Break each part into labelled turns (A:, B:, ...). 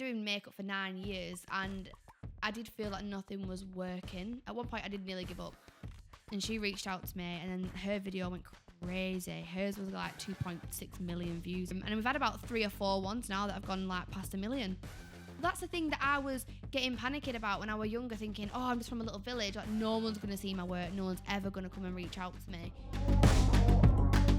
A: doing makeup for 9 years, and I did feel like nothing was working. At one point, I did nearly give up. And she reached out to me, and then her video went crazy. Hers was like 2.6 million views. And we've had about 3 or 4 ones now that have gone like past 1 million. That's the thing that I was getting panicked about when I was younger, thinking, oh, I'm just from a little village. Like, no one's going to see my work. No one's ever going to come and reach out to me.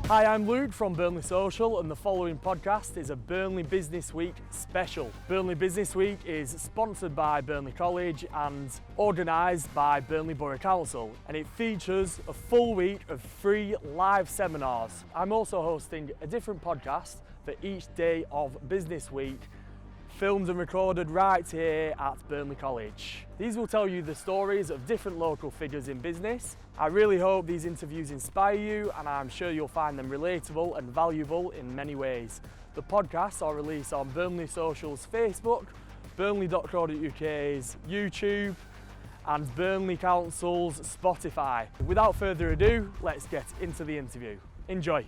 B: Hi, I'm Luke from Burnley Social, and the following podcast is a Burnley Business Week special. Burnley Business Week is sponsored by Burnley College and organised by Burnley Borough Council, and it features a full week of free live seminars. I'm also hosting a different podcast for each day of Business Week, filmed and recorded right here at Burnley College. These will tell you the stories of different local figures in business. I really hope these interviews inspire you, and I'm sure you'll find them relatable and valuable in many ways. The podcasts are released on Burnley Social's Facebook, Burnley.co.uk's YouTube, and Burnley Council's Spotify. Without further ado, let's get into the interview. Enjoy.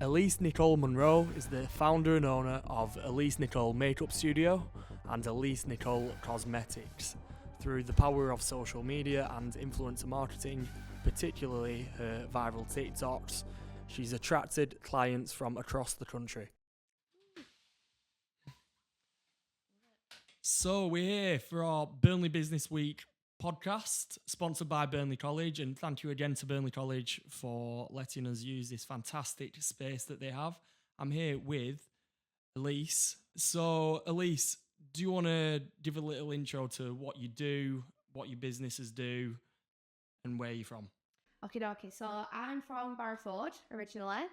B: Elise Nicole Munroe is the founder and owner of Elise Nicole Makeup Studio and Elise Nicole Cosmetics. Through the power of social media and influencer marketing, particularly her viral TikToks, she's attracted clients from across the country. So we're here for our Burnley Business Week podcast, sponsored by Burnley College, and thank you again to Burnley College for letting us use this fantastic space that they have. I'm here with Elise. So Elise, do you want to give a little intro to what you do, what your businesses do, and where you're from?
A: Okay. So I'm from Barford originally.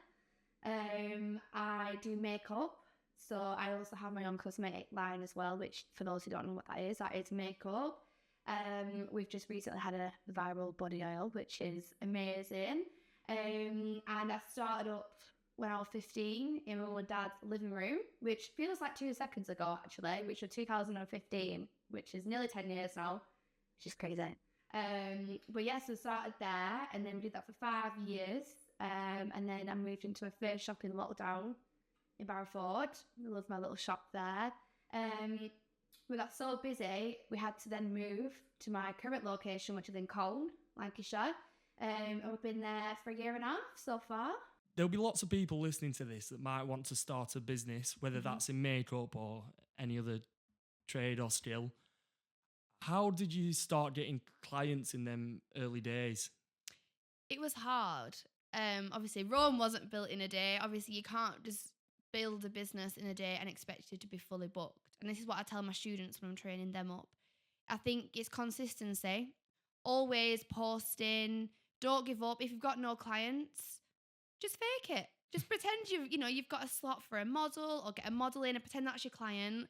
A: I do makeup. So I also have my own cosmetic line as well, which for those who don't know what that is makeup. We've just recently had a viral body oil, which is amazing. And I started up when I was 15 in my mum and dad's living room, which feels like 2 seconds ago, actually, which was 2015, which is nearly 10 years now, which is crazy. But yes, we started there, and then we did that for 5 years. And then I moved into a first shop in lockdown in Barford. I love my little shop there. We got so busy, we had to then move to my current location, which is in Colne, Lancashire. And we've been there for 1.5 years so far.
B: There'll be lots of people listening to this that might want to start a business, whether that's in makeup or any other trade or skill. How did you start getting clients in them early days?
A: It was hard. Obviously, Rome wasn't built in a day. Obviously, you can't just build a business in a day and expect it to be fully booked. And this is what I tell my students when I'm training them up. I think it's consistency. Always posting. Don't give up. If you've got no clients, just fake it. Just pretend you've got a slot for a model, or get a model in and pretend that's your client.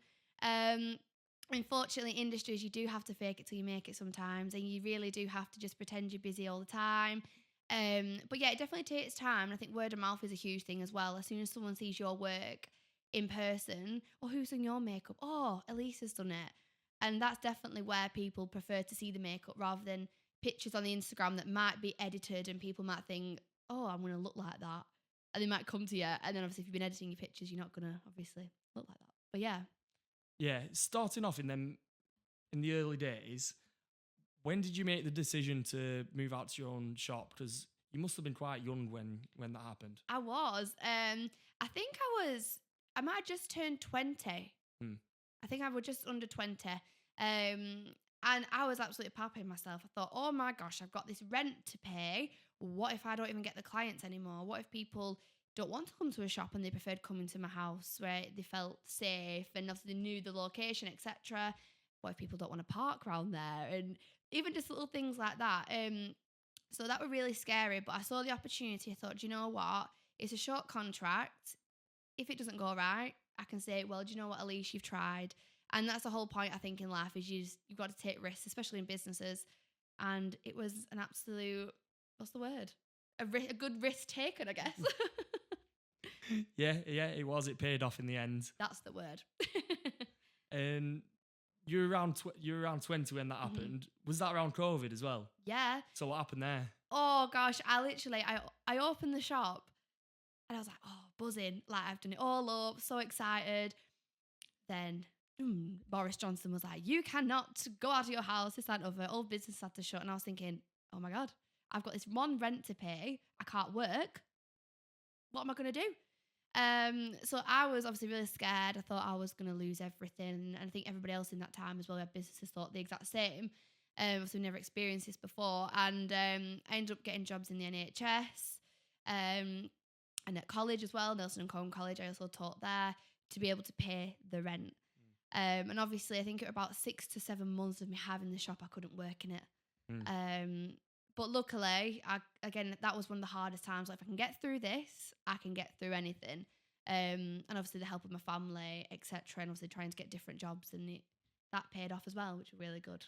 A: Unfortunately, in industries, you do have to fake it till you make it sometimes, and you really do have to just pretend you're busy all the time. But yeah, it definitely takes time. And I think word of mouth is a huge thing as well. As soon as someone sees your work in person, or who's done your makeup? Oh, Elise has done it. And that's definitely where people prefer to see the makeup rather than pictures on the Instagram that might be edited, and people might think, oh, I'm going to look like that. And they might come to you. And then obviously if you've been editing your pictures, you're not going to obviously look like that. But yeah.
B: Yeah, starting off in the early days, when did you make the decision to move out to your own shop? Because you must have been quite young when that happened.
A: I was. I think I might have just turned 20. I think I was just under 20. And I was absolutely papping myself. I thought, oh my gosh, I've got this rent to pay. What if I don't even get the clients anymore? What if people don't want to come to a shop and they preferred coming to my house where they felt safe and obviously they knew the location, etc.? What if people don't want to park around there? And even just little things like that. So that were really scary, but I saw the opportunity. I thought, do you know what? It's a short contract. If it doesn't go right, I can say, well, do you know what, Elise, you've tried. And that's the whole point, I think, in life, is you've got to take risks, especially in businesses. And it was an absolute, what's the word? A good risk taken, I guess.
B: Yeah, it was. It paid off in the end.
A: That's the word.
B: And you were around 20 when that happened. Was that around COVID as well?
A: Yeah.
B: So what happened there?
A: Oh gosh, I opened the shop and I was like, oh, buzzing. Like, I've done it all up, so excited. then Boris Johnson was like, you cannot go out of your house, this, that, and other. All business had to shut. And I was thinking, oh my God, I've got this one rent to pay. I can't work. What am I going to do? So I was obviously really scared. I thought I was going to lose everything. And I think everybody else in that time as well, our businesses thought the exact same. So we've never experienced this before. And I ended up getting jobs in the NHS and at college as well, Nelson and Cone College. I also taught there to be able to pay the rent. And obviously, I think it was about 6 to 7 months of me having the shop, I couldn't work in it. But luckily, again, that was one of the hardest times. Like, if I can get through this, I can get through anything. And obviously, the help of my family, etc., and obviously trying to get different jobs, and that paid off as well, which was really good.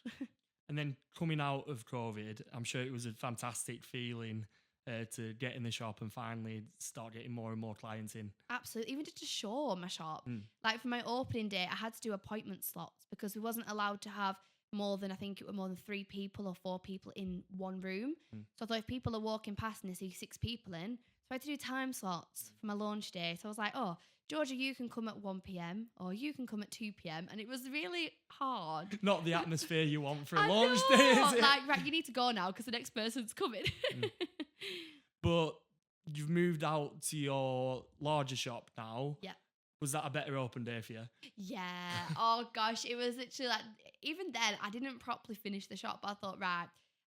B: And then coming out of COVID, I'm sure it was a fantastic feeling to get in the shop and finally start getting more and more clients in.
A: Absolutely. Even just to show my shop. Like, for my opening day, I had to do appointment slots because we wasn't allowed to have more than 3 people or 4 people in one room. So I thought if people are walking past and they see 6 people in, so I had to do time slots for my launch day. So I was like, oh, Georgia, you can come at 1 p.m. or you can come at 2 p.m. And it was really hard.
B: Not the atmosphere you want for a launch day, is it?
A: Like, right, you need to go now because the next person's coming.
B: But you've moved out to your larger shop now.
A: Yeah.
B: Was that a better open day for you?
A: Yeah. Oh, gosh. It was literally like, even then, I didn't properly finish the shop. But I thought, right,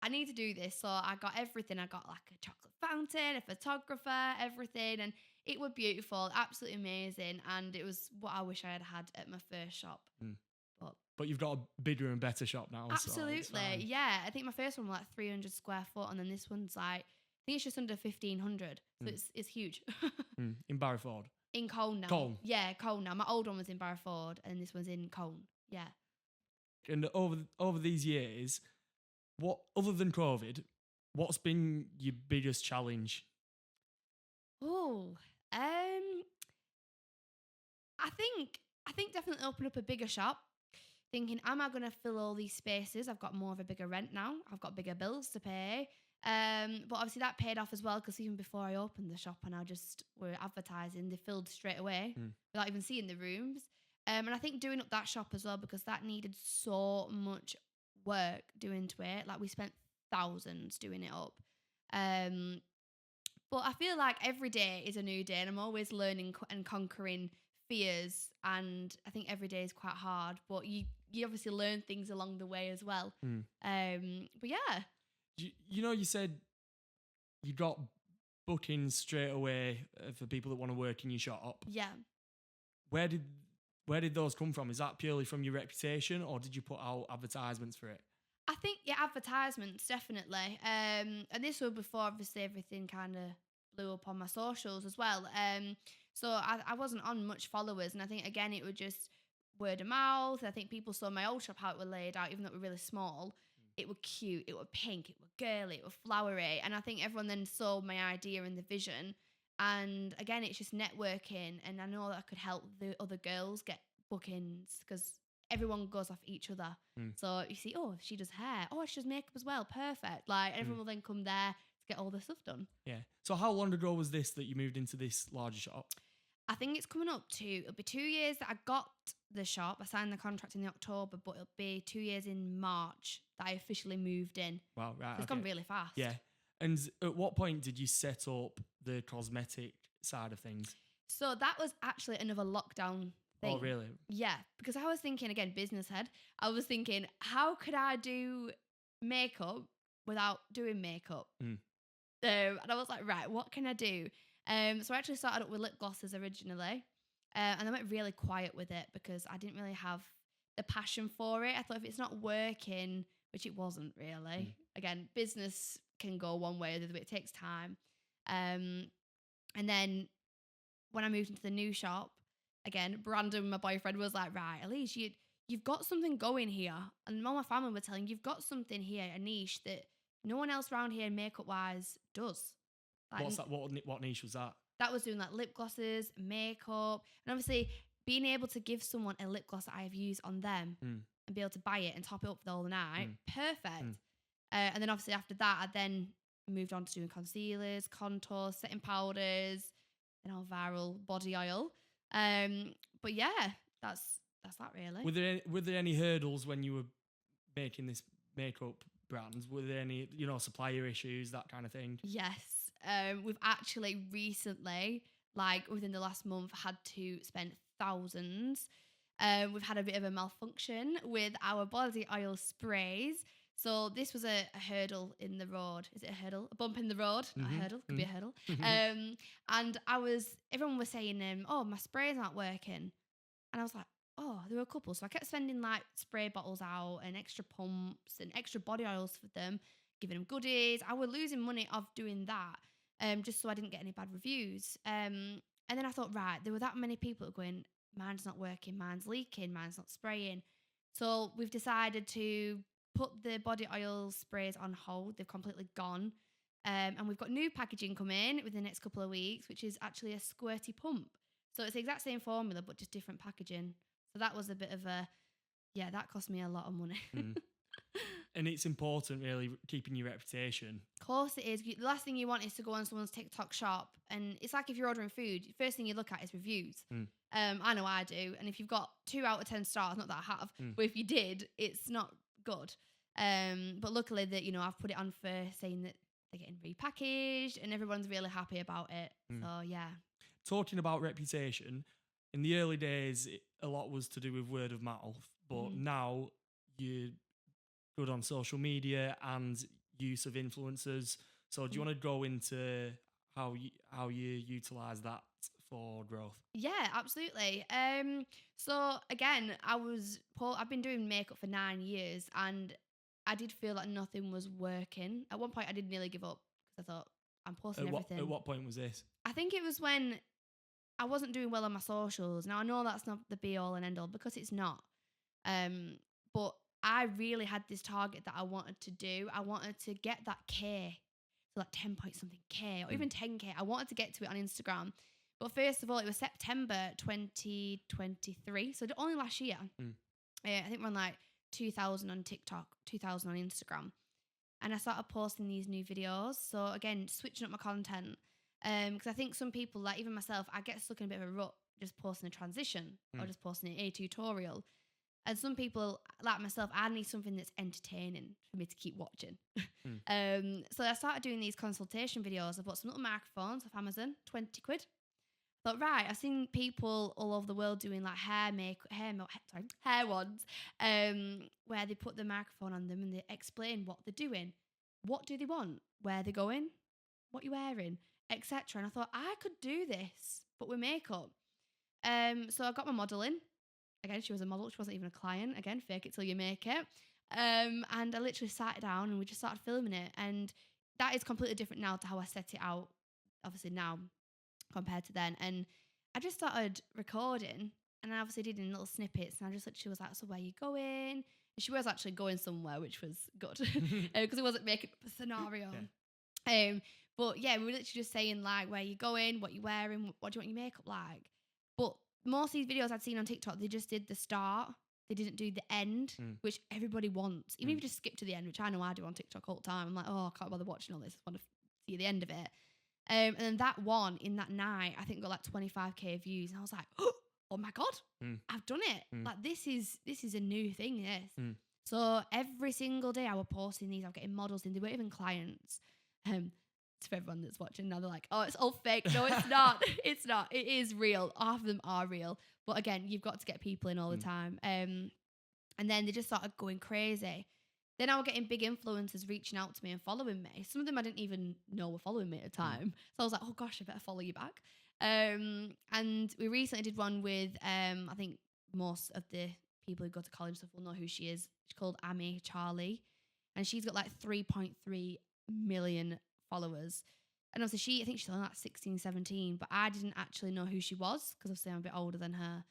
A: I need to do this. So I got everything. I got like a chocolate fountain, a photographer, everything. And it was beautiful, absolutely amazing. And it was what I wish I had had at my first shop.
B: But you've got a bigger and better shop now.
A: Absolutely.
B: So
A: yeah. I think my first one was like 300 square foot. And then this one's like, I think it's just under 1,500. So it's huge.
B: In Barrowford?
A: In Colne now.
B: Colne?
A: Yeah, Colne now. My old one was in Barrowford and this one's in Colne. Yeah.
B: And over these years, what, other than COVID, what's been your biggest challenge?
A: Oh, I think definitely open up a bigger shop. Thinking, am I going to fill all these spaces? I've got more of a bigger rent now. I've got bigger bills to pay. But obviously that paid off as well because even before I opened the shop and I just were advertising, they filled straight away without even seeing the rooms. And I think doing up that shop as well because that needed so much work doing to it. Like, we spent thousands doing it up. But I feel like every day is a new day and I'm always learning and conquering fears. And I think every day is quite hard, but you obviously learn things along the way as well. But yeah.
B: You said you got bookings straight away for people that want to work in your shop.
A: Yeah.
B: Where did those come from? Is that purely from your reputation or did you put out advertisements for it?
A: I think, yeah, advertisements, definitely. And this was before, obviously, everything kind of blew up on my socials as well. So I wasn't on much followers. And I think, again, it was just word of mouth. I think people saw my old shop, how it was laid out, even though it was really small. It was cute, it was pink, it was girly, it was flowery. And I think everyone then saw my idea and the vision. And again, it's just networking. And I know that I could help the other girls get bookings because everyone goes off each other. So you see, oh, she does hair. Oh, she does makeup as well. Perfect. Like, everyone will then come there to get all the stuff done. Yeah.
B: So how long ago was this that you moved into this larger shop?
A: I think it's coming up to, it'll be 2 years that I got the shop. I signed the contract in October, but it'll be 2 years in March that I officially moved in.
B: Wow, right.
A: So it's gone really fast.
B: Yeah. And at what point did you set up the cosmetic side of things?
A: So that was actually another lockdown thing.
B: Oh, really?
A: Yeah, because I was thinking, again, business head, I was thinking, how could I do makeup without doing makeup? And I was like, right, what can I do? So I actually started up with lip glosses originally. And I went really quiet with it because I didn't really have the passion for it. I thought if it's not working, which it wasn't really. Again, business can go one way or the other, but it takes time. And then when I moved into the new shop, again, Brandon, my boyfriend, was like, right, Elise, you've got something going here. And all my family were telling, you've got something here, a niche that no one else around here makeup-wise does. Like,
B: what's that? What niche was that?
A: That was doing like lip glosses, makeup, and obviously being able to give someone a lip gloss that I have used on them and be able to buy it and top it up for the whole night. Perfect. And then obviously after that, I then moved on to doing concealers, contours, setting powders, and all viral body oil. But yeah, that's that's that really.
B: Were there any hurdles when you were making this makeup brand? Were there any, supplier issues, that kind of thing?
A: Yes. We've actually recently, like within the last month, had to spend thousands. We've had a bit of a malfunction with our body oil sprays. So this was a hurdle in the road. Is it a hurdle? A bump in the road? Not a hurdle. Could be a hurdle. And everyone was saying, oh, my sprays aren't working. And I was like, oh, there were a couple. So I kept spending like spray bottles out and extra pumps and extra body oils for them, giving them goodies. I was losing money of doing that, just so I didn't get any bad reviews. And then I thought, right, there were that many people going, mine's not working, mine's leaking, mine's not spraying. So we've decided to put the body oil sprays on hold. They've completely gone. And we've got new packaging coming within the next couple of weeks, which is actually a squirty pump. So it's the exact same formula, but just different packaging. So that was a bit of that cost me a lot of money.
B: And it's important, really, keeping your reputation.
A: Of course it is. The last thing you want is to go on someone's TikTok shop. And it's like if you're ordering food, the first thing you look at is reviews. I know I do. And if you've got 2 out of 10 stars, not that I have, but if you did, it's not good. But luckily that, I've put it on for saying that they're getting repackaged and everyone's really happy about it. So, yeah.
B: Talking about reputation, in the early days, a lot was to do with word of mouth, but now you're good on social media and use of influencers. So do you want to go into how you utilise that for growth?
A: Yeah, absolutely. So again, I've been doing makeup for 9 years and I did feel like nothing was working. At one point, I did nearly give up because I thought, I'm posting everything.
B: At what point was this?
A: I think it was when I wasn't doing well on my socials. Now, I know that's not the be-all and end-all because it's not. But I really had this target that I wanted to do. I wanted to get that K, so like 10 point something K or even 10K. I wanted to get to it on Instagram. But first of all, it was September 2023. So only last year. I think we're on like 2,000 on TikTok, 2,000 on Instagram. And I started posting these new videos. So again, switching up my content. Because I think some people, like even myself, I get stuck in a bit of a rut just posting a transition or just posting a tutorial. And some people, like myself, I need something that's entertaining for me to keep watching. So I started doing these consultation videos. I bought some little microphones off Amazon, 20 quid. But right, I've seen people all over the world doing like hair ones, where they put the microphone on them and they explain what they're doing. What do they want? Where they're going? What you're wearing? Etc. And I thought I could do this, but with makeup. So I got my model in. Again, she was a model. She wasn't even a client. Again, fake it till you make it. And I literally sat down and we just started filming it. And that is completely different now to how I set it out, obviously now compared to then. And I just started recording and I obviously did in little snippets. And I just literally was like, so where are you going? And she was actually going somewhere, which was good because it wasn't making up a scenario. Yeah. But yeah, we were literally just saying like, where you going, what you wearing, what do you want your makeup like? But most of these videos I'd seen on TikTok, they just did the start. They didn't do the end, which everybody wants. Even if you just skip to the end, which I know I do on TikTok all the time. I'm like, oh, I can't bother watching all this. I want to see the end of it. And then that one in that night, I think got like 25k views. And I was like, oh my God, I've done it. Like this is a new thing, this. So every single day I was posting these, I was getting models in. They weren't even clients. For everyone that's watching now, they're like, oh, it's all fake. No, it's not. It's not. It is real. Half of them are real. But again, you've got to get people in all the time. And then they just started going crazy. Then I was getting big influencers reaching out to me and following me. Some of them I didn't even know were following me at the time. So I was like, oh gosh, I better follow you back. And we recently did one with, I think most of the people who go to college stuff will know who she is. She's called Amy Charlie. And she's got like 3.3 million followers. And obviously I think she's only like 16, 17, but I didn't actually know who she was because obviously I'm a bit older than her.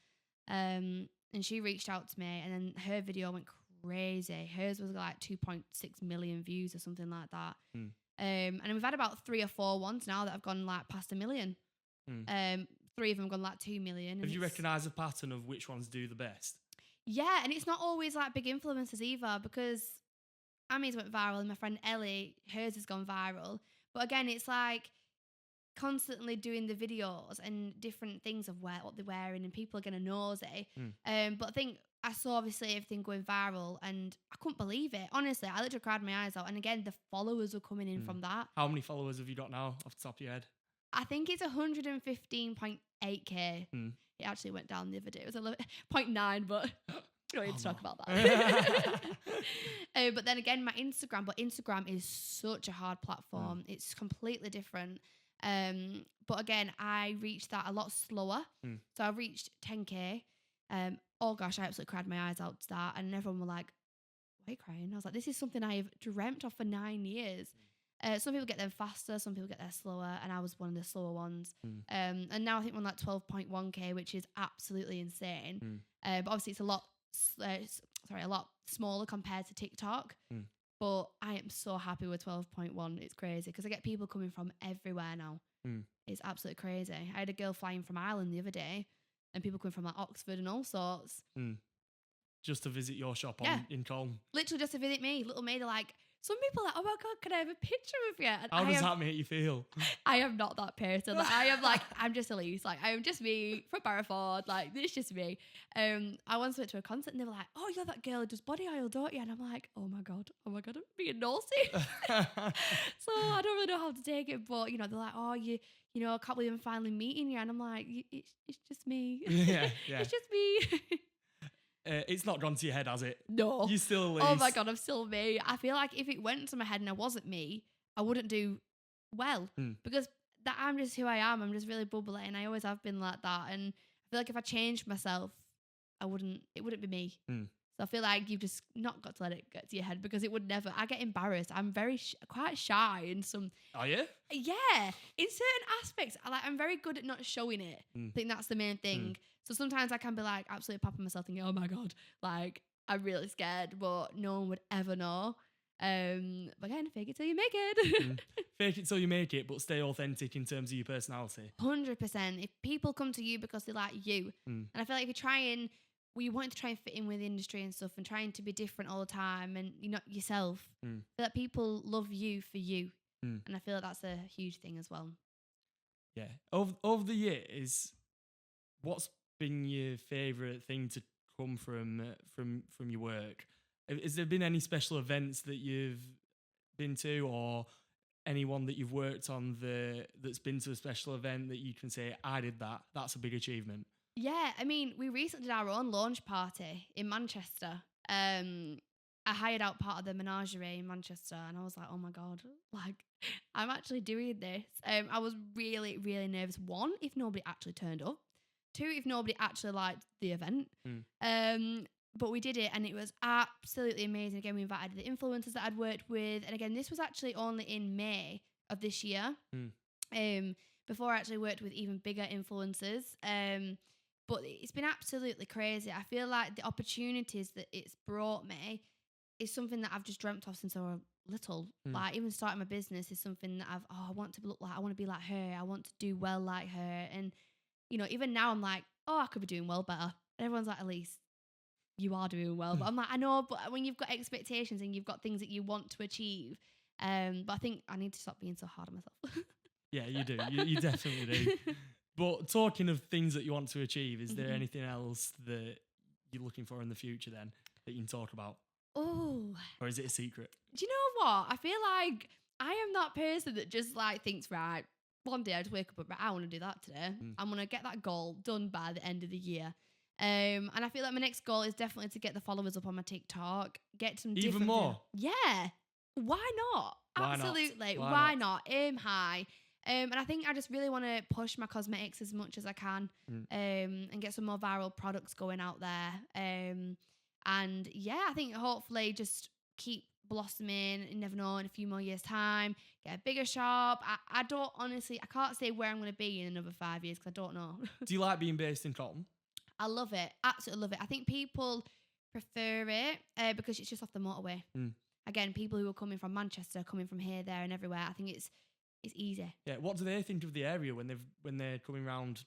A: And she reached out to me and then her video went crazy. Hers was like 2.6 million views or something like that. And we've had about 3 or 4 ones now that have gone like past 1 million. 3 of them gone like 2 million.
B: Have you recognised a pattern of which ones do the best?
A: Yeah, and it's not always like big influencers either because Ami's went viral and my friend Ellie, hers has gone viral. But again, it's like constantly doing the videos and different things of what they're wearing, and people are getting nosy. But I think I saw obviously everything going viral, and I couldn't believe it. Honestly, I literally cried my eyes out. And again, the followers were coming in from that.
B: How many followers have you got now, off the top of your head?
A: I think it's 115.8k. It actually went down the other day. It was 0.9, but we don't need to talk about that. But then again, my Instagram. But Instagram is such a hard platform. It's completely different. But again, I reached that a lot slower. So I reached 10k. Oh gosh, I absolutely cried my eyes out to that. And everyone were like, why are you crying? I was like, this is something I've dreamt of for 9 years. Some people get them faster, some people get there slower, and I was one of the slower ones. And now I think we're on like 12.1k, which is absolutely insane. But obviously it's a lot smaller compared to TikTok. But I am so happy with 12.1. It's crazy because I get people coming from everywhere now. It's absolutely crazy. I had a girl flying from Ireland the other day, and people coming from like Oxford and all sorts.
B: Just to visit your shop in Colne.
A: Literally just to visit me. Little me, they're like, some people are like, oh my God, can I have a picture with you? And
B: How does that make you feel?
A: I am not that person. Like, I am like, I'm just Elise. Like, I am just me from Barrowford. Like, it's just me. I once went to a concert and they were like, oh, you're that girl who does body oil, don't you? And I'm like, oh my God, I'm being nosy. So I don't really know how to take it. But, they're like, oh, I can't believe I'm finally meeting you. And I'm like, it's just me.
B: Yeah.
A: It's just me.
B: It's not gone to your head, has it?
A: No.
B: You're still Elise.
A: Oh my God, I'm still me. I feel like if it went to my head and I wasn't me, I wouldn't do well because I'm just who I am. I'm just really bubbly, and I always have been like that. And I feel like if I changed myself, it wouldn't be me. So I feel like you've just not got to let it get to your head because it would never. I get embarrassed. I'm very quite shy in some.
B: Are you?
A: Yeah, in certain aspects, I'm very good at not showing it. I think that's the main thing. So sometimes I can be like absolutely popping myself thinking, oh my God, like I'm really scared, but no one would ever know. But again, fake it till you make it.
B: Fake it till you make it, but stay authentic in terms of your personality.
A: 100%. If people come to you because they like you, and I feel like if you're trying, you want to try and fit in with the industry and stuff and trying to be different all the time and you're not yourself, I feel like people love you for you. And I feel like that's a huge thing as well.
B: Yeah. Over the years, what's been your favourite thing to come from your work? Has there been any special events that you've been to, or anyone that you've worked on that's been to a special event that you can say, I did that? That's a big achievement.
A: Yeah, I mean, we recently did our own launch party in Manchester. I hired out part of the menagerie in Manchester, and I was like, oh my God, like I'm actually doing this. I was really, really nervous. One, if nobody actually turned up. Two, if nobody actually liked the event. But we did it, and it was absolutely amazing. Again, we invited the influencers that I'd worked with. And again, this was actually only in May of this year. Before I actually worked with even bigger influencers. But it's been absolutely crazy. I feel like the opportunities that it's brought me is something that I've just dreamt of since I was little. Like even starting my business is something that I want to look like. I want to be like her. I want to do well like her. And even now I'm like, oh, I could be doing well better. And everyone's like, Elise, you are doing well. But I'm like, I know, but when you've got expectations and you've got things that you want to achieve, but I think I need to stop being so hard on myself.
B: Yeah, you do. You definitely do. But talking of things that you want to achieve, is there anything else that you're looking for in the future then that you can talk about?
A: Oh.
B: Or is it a secret?
A: Do you know what? I feel like I am that person that just like thinks, right, one day I just wake up and right, I want to do that today. I'm going to get that goal done by the end of the year. And I feel like my next goal is definitely to get the followers up on my TikTok, get some
B: even
A: different
B: more.
A: Yeah. Why not? Absolutely. Why not? Aim high. And I think I just really want to push my cosmetics as much as I can, and get some more viral products going out there. And yeah, I think hopefully just keep blossoming. You never know, in a few more years' time, get a bigger shop. I don't honestly, I can't say where I'm going to be in another 5 years because I don't know.
B: Do you like being based in Colne?
A: I love it. Absolutely love it. I think people prefer it because it's just off the motorway. Again, people who are coming from Manchester, coming from here, there and everywhere, I think it's easy.
B: Yeah. What do they think of the area when they're coming around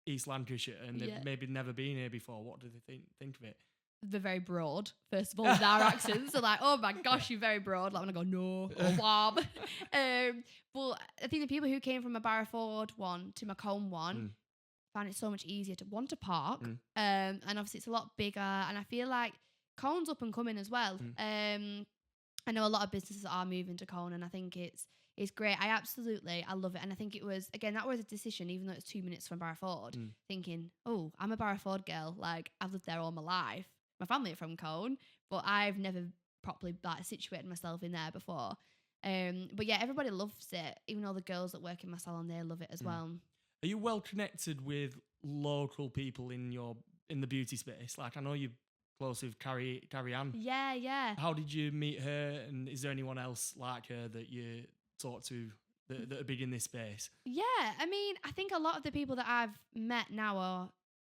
B: East Lancashire and they've maybe never been here before? What do they think of it?
C: they're very broad, first of all, with our accents. So like, oh my gosh, you're very broad. Like when I go, no, or wab. But I think the people who came from a Barrowford one to my Combe one found it so much easier to want to park. And obviously it's a lot bigger. And I feel like Cone's up and coming as well. I know a lot of businesses are moving to Cone, and I think it's great. I love it. And I think it was, again, that was a decision, even though it's 2 minutes from Barrowford, thinking, oh, I'm a Barrowford girl. Like, I've lived there all my life. My family are from Cone, but I've never properly like situated myself in there before. But yeah, everybody loves it. Even all the girls that work in my salon, they love it as well.
B: Are you well connected with local people in the beauty space? Like, I know you're close with Carrie Ann.
C: Yeah.
B: How did you meet her? And is there anyone else like her that you talk to that are big in this space?
C: Yeah, I mean, I think a lot of the people that I've met now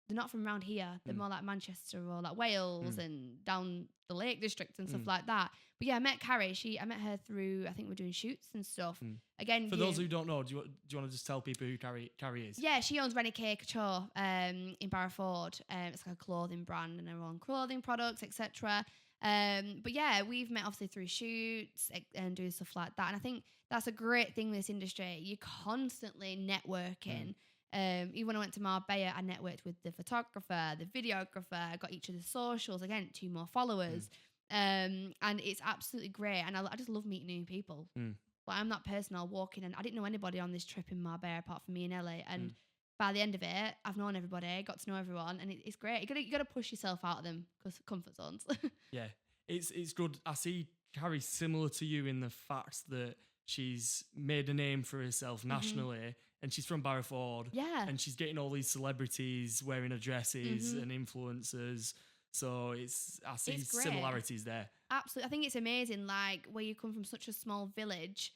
C: they're not from around here. They're more like Manchester or like Wales and down the Lake District and stuff like that. But yeah, I met Carrie. I met her through, I think we're doing shoots and stuff. Again,
B: for those who don't know, do you want to just tell people who Carrie is?
C: Yeah, she owns Rennie K Couture in Barrowford. It's like a clothing brand and her own clothing products, etc. But yeah, we've met obviously through shoots and doing stuff like that. And I think that's a great thing with this industry. You're constantly networking. Even when I went to Marbella, I networked with the photographer, the videographer. I got each of the socials, again, 2 more followers. And it's absolutely great. And I just love meeting new people. Like, I'm that person, I'll walk in, and I didn't know anybody on this trip in Marbella apart from me and Ellie. And by the end of it, I've known everybody, got to know everyone, and it's great. You got to push yourself out of them comfort zones.
B: Yeah, it's good. I see Carrie similar to you in the fact that she's made a name for herself nationally. And she's from Barrowford.
C: Yeah.
B: And she's getting all these celebrities wearing her dresses and influencers. So I see similarities there.
C: Absolutely. I think it's amazing, like, where you come from such a small village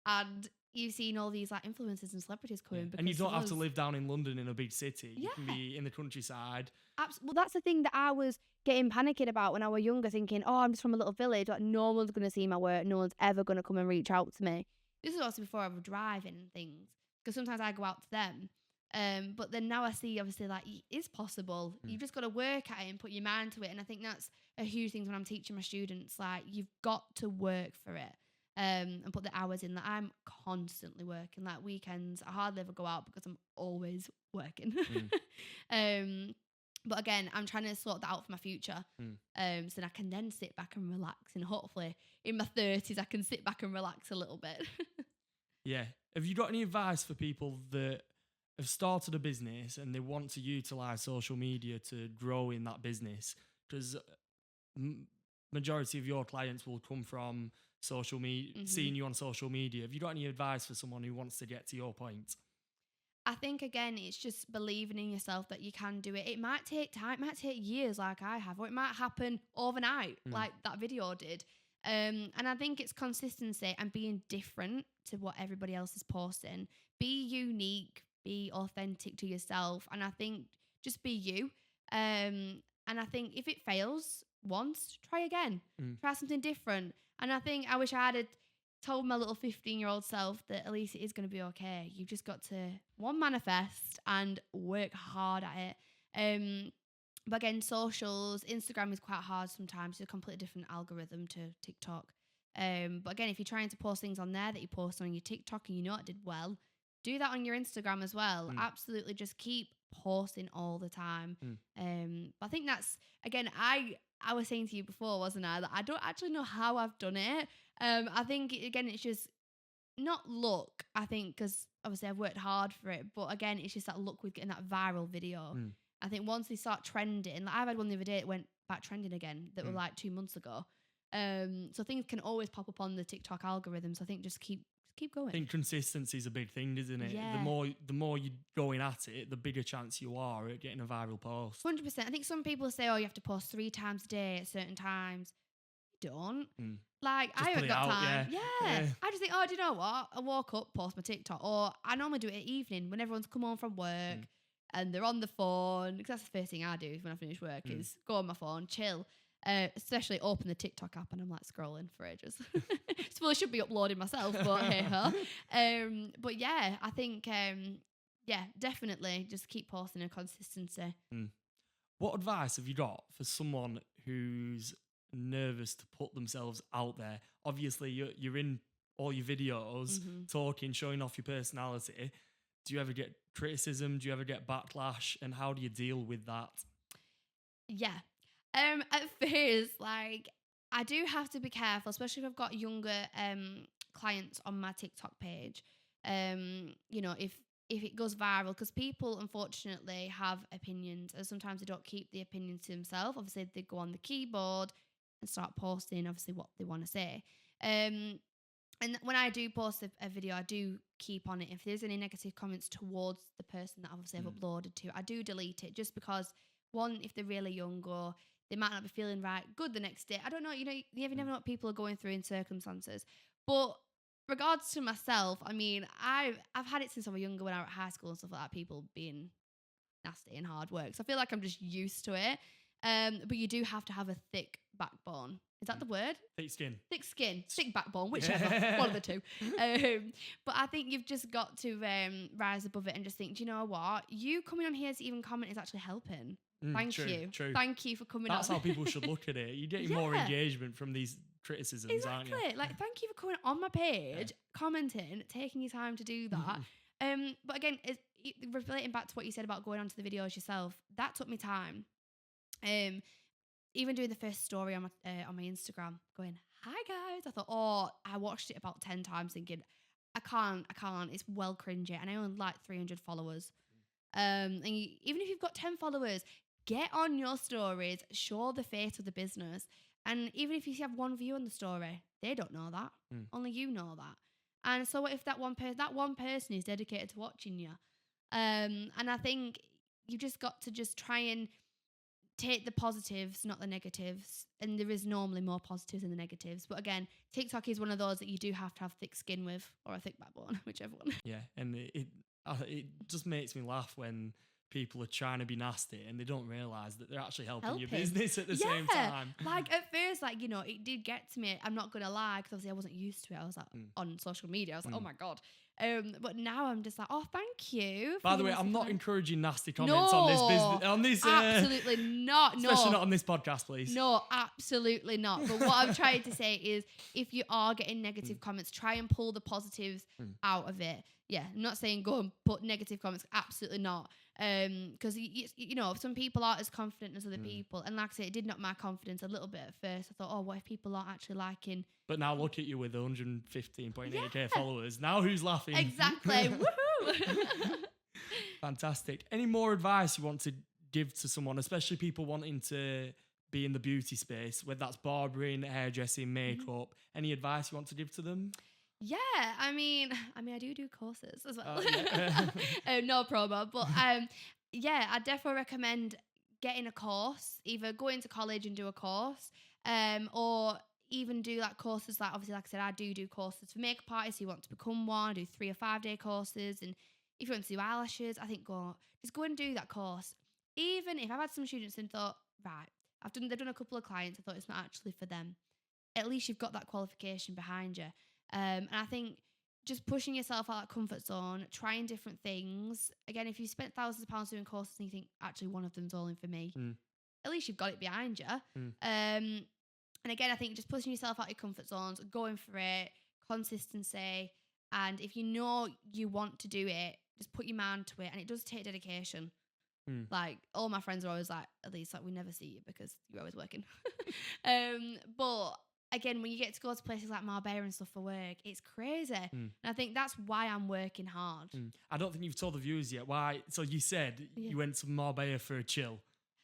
C: and you've seen all these like influencers and celebrities coming.
B: And you don't have to live down in London in a big city. You can be in the countryside.
A: Well, that's the thing that I was getting panicky about when I was younger, thinking, oh, I'm just from a little village. Like, no one's going to see my work. No one's ever going to come and reach out to me.
C: This is also before I was driving and things. Because sometimes I go out to them. But then now I see, obviously, like, it is possible. You've just got to work at it and put your mind to it. And I think that's a huge thing when I'm teaching my students. Like, you've got to work for it and put the hours in. Like, I'm constantly working. Like, weekends, I hardly ever go out because I'm always working. But again, I'm trying to sort that out for my future. So I can then sit back and relax. And hopefully in my 30s, I can sit back and relax a little bit.
B: Yeah. Have you got any advice for people that have started a business and they want to utilise social media to grow in that business? Because majority of your clients will come from social media, seeing you on social media. Have you got any advice for someone who wants to get to your point?
C: I think, again, it's just believing in yourself that you can do it. It might take time, it might take years like I have, or it might happen overnight like that video did. And I think it's consistency and being different to what everybody else is posting. Be unique, be authentic to yourself. And I think just be you. And I think if it fails once, try again. Try something different. And I think I wish I had told my little 15-year-old self that Elise, it is going to be okay. You've just got to, manifest and work hard at it. But again, socials, Instagram is quite hard sometimes. It's a completely different algorithm to TikTok. But again, if you're trying to post things on there that you post on your TikTok and you know it did well, do that on your Instagram as well. Absolutely, just keep posting all the time. But I think that's, again, I was saying to you before, wasn't I, that I don't actually know how I've done it. I think, again, it's just not luck, I think, because obviously I've worked hard for it. But again, it's just that luck with getting that viral video. I think once they start trending, like I've had one the other day that went back trending again that were like 2 months ago. So things can always pop up on the TikTok algorithms. I think just keep going.
B: I think consistency is a big thing, isn't it?
C: Yeah.
B: The more you're going at it, the bigger chance you are at getting a viral post.
C: 100%. I think some people say, oh, you have to post 3 times a day at certain times. You don't. Like,
B: Just
C: I haven't got time.
B: Yeah.
C: I just think, oh, do you know what? I walk up, post my TikTok. Or I normally do it at evening when everyone's come home from work and they're on the phone. Because that's the first thing I do when I finish work is go on my phone, chill. Especially open the TikTok app and I'm like scrolling for ages. Well, I should be uploading myself, but hey ho. But yeah, I think definitely just keep posting a consistency.
B: What advice have you got for someone who's nervous to put themselves out there? Obviously, you're in all your videos, talking, showing off your personality. Do you ever get criticism? Do you ever get backlash? And how do you deal with that?
C: Yeah. At first, like, I do have to be careful, especially if I've got younger clients on my TikTok page. You know, if it goes viral, because people unfortunately have opinions, and sometimes they don't keep the opinions to themselves. Obviously, they go on the keyboard and start posting, obviously, what they want to say. And when I do post a video, I do keep on it. If there's any negative comments towards the person that obviously I've uploaded to, I do delete it, just because, one, if they're really young or they might not be feeling good the next day. I don't know, you know, you never know what people are going through in circumstances. But regards to myself, I mean, I've had it since I was younger, when I was at high school and stuff like that, people being nasty and hard work. So I feel like I'm just used to it. But you do have to have a thick backbone. Is that the word?
B: Thick skin.
C: Thick skin. Thick backbone, whichever. One of the two. But I think you've just got to rise above it and just think, do you know what? You coming on here to even comment is actually helping. Thank you.
B: True.
C: Thank you for coming on.
B: That's how people should look at it. You're getting more engagement from these criticisms, aren't you?
C: Exactly. Like, thank you for coming on my page, commenting, taking your time to do that. But again, relating back to what you said about going onto the videos yourself, that took me time. Even doing the first story on my Instagram, going, hi guys. I thought, I watched it about 10 times thinking, I can't. It's well cringy. And I only like 300 followers. And even if you've got 10 followers, get on your stories, show the face of the business. And even if you have one view on the story, they don't know that. Only you know that. And so what if that one person is dedicated to watching you? And I think you just got to just try and take the positives, not the negatives. And there is normally more positives than the negatives. But again, TikTok is one of those that you do have to have thick skin with, or a thick backbone, whichever one.
B: Yeah, and it just makes me laugh when people are trying to be nasty and they don't realise that they're actually helping your business at the same time.
C: Like, at first, like, you know, it did get to me. I'm not going to lie, because obviously I wasn't used to it. I was like, on social media, I was like, oh my God. But now I'm just like, oh, thank you.
B: By the way, I'm not encouraging nasty comments on this business. On this,
C: absolutely not. No,
B: especially not on this podcast, please.
C: No, absolutely not. But what I'm trying to say is, if you are getting negative comments, try and pull the positives out of it. Yeah, I'm not saying go and put negative comments. Absolutely not. Because you know, some people aren't as confident as other people, and like I said, it did knock my confidence a little bit at first. I thought, oh, what if people aren't actually liking?
B: But now look at you with 115.8k followers. Now who's laughing?
C: Exactly. Woohoo!
B: Fantastic. Any more advice you want to give to someone, especially people wanting to be in the beauty space, whether that's barbering, hairdressing, makeup? Any advice you want to give to them?
C: Yeah, I mean, I do courses as well. No promo, but yeah, I definitely recommend getting a course. Either going to college and do a course, or even do like courses. Like, obviously, like I said, I do courses for makeup artists who want to become one. I do 3 or 5 day courses, and if you want to do eyelashes, I think just go and do that course. Even if I've had some students and thought, right, they've done a couple of clients, I thought it's not actually for them. At least you've got that qualification behind you. And I think just pushing yourself out of that comfort zone, trying different things. Again, if you spent thousands of pounds doing courses and you think, actually, one of them's all in for me, at least you've got it behind you. And again, I think just pushing yourself out of your comfort zones, going for it, consistency. And if you know you want to do it, just put your mind to it. And it does take dedication. Like, all my friends are always like, Elise, like, we never see you because you're always working. But again, when you get to go to places like Marbella and stuff for work, it's crazy. And I think that's why I'm working hard.
B: I don't think you've told the viewers yet why. So you said you went to Marbella for a chill,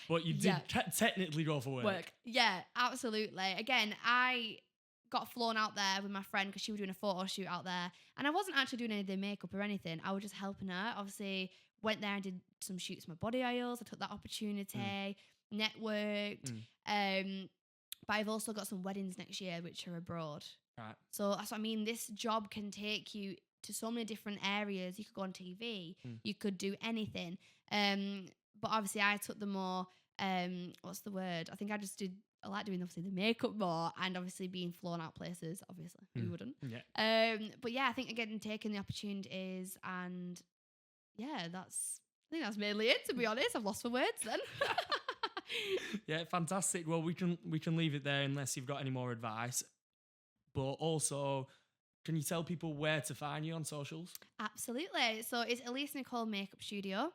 B: but you did technically go for work.
C: Yeah, absolutely. Again, I got flown out there with my friend because she was doing a photo shoot out there. And I wasn't actually doing any of the makeup or anything. I was just helping her. Obviously, went there and did some shoots with my body oils. I took that opportunity, networked. But I've also got some weddings next year, which are abroad.
B: Right.
C: So that's what I mean. This job can take you to so many different areas. You could go on TV. You could do anything. But obviously, I took the more, what's the word? I think I like doing, obviously, the makeup more, and obviously being flown out places, obviously. Who wouldn't?
B: Yeah.
C: But yeah, I think, again, taking the opportunities, and yeah, I think that's mainly it, to be honest. I've lost for words then.
B: Yeah, fantastic. Well, we can leave it there unless you've got any more advice. But also, can you tell people where to find you on socials?
C: Absolutely. So it's Elise Nicole Makeup Studio.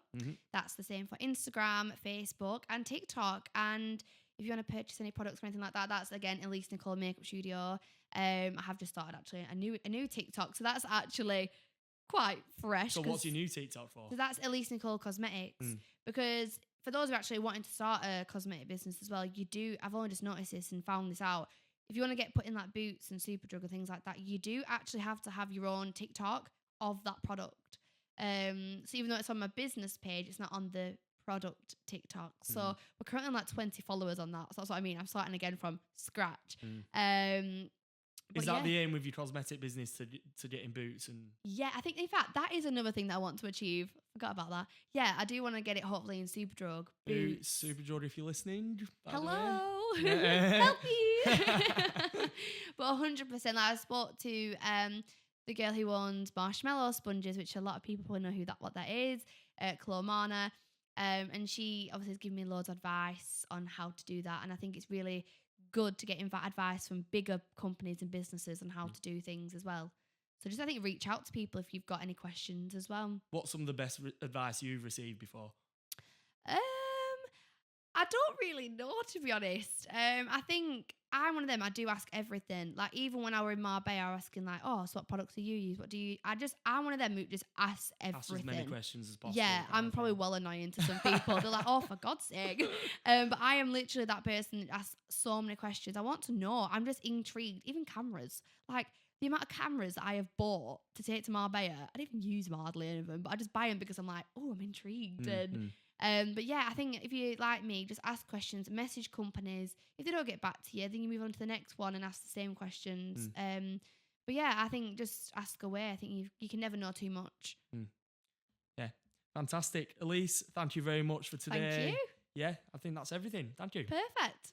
C: That's the same for Instagram, Facebook, and TikTok. And if you want to purchase any products or anything like that, that's again Elise Nicole Makeup Studio. I have just started actually a new TikTok, so that's actually quite fresh.
B: So what's your new TikTok for?
C: So that's Elise Nicole Cosmetics. Because for those who are actually wanting to start a cosmetic business as well, I've only just noticed this and found this out. If you want to get put in like Boots and Superdrug and things like that, you do actually have to have your own TikTok of that product. So even though it's on my business page, it's not on the product TikTok. So we're currently on like 20 followers on that. So that's what I mean. I'm starting again from scratch.
B: Is that the aim with your cosmetic business to get in Boots? And
C: yeah, I think in fact that is another thing that I want to achieve. Forgot about that. Yeah, I do want to get it hopefully in Superdrug.
B: Boots, Superdrug, if you're listening.
C: Hello, help me. But 100%, like I spoke to the girl who owns Marshmallow Sponges, which a lot of people probably know what that is. Clomana. And she obviously has given me loads of advice on how to do that. And I think it's really good to get advice from bigger companies and businesses on how to do things as well. So just, I think, reach out to people if you've got any questions as well.
B: What's some of the best advice you've received before?
C: I don't really know, to be honest. I think I'm one of them. I do ask everything. Like even when I were in Marbella, I was asking like, "Oh, so what products do you use? What do you?" I'm one of them who just asks everything.
B: Ask as many questions as possible.
C: Yeah, I'm probably well annoying to some people. They're like, "Oh, for God's sake!" But I am literally that person that asks so many questions. I want to know. I'm just intrigued. Even cameras, like the amount of cameras that I have bought to take to Marbella. I don't even use hardly any of them, but I just buy them because I'm like, "Oh, I'm intrigued." But yeah, I think if you like me, just ask questions, message companies. If they don't get back to you, then you move on to the next one and ask the same questions. But yeah, I think just ask away. I think you can never know too much.
B: Yeah, fantastic. Elise, thank you very much for today.
C: Thank you.
B: Yeah, I think that's everything. Thank you.
C: Perfect.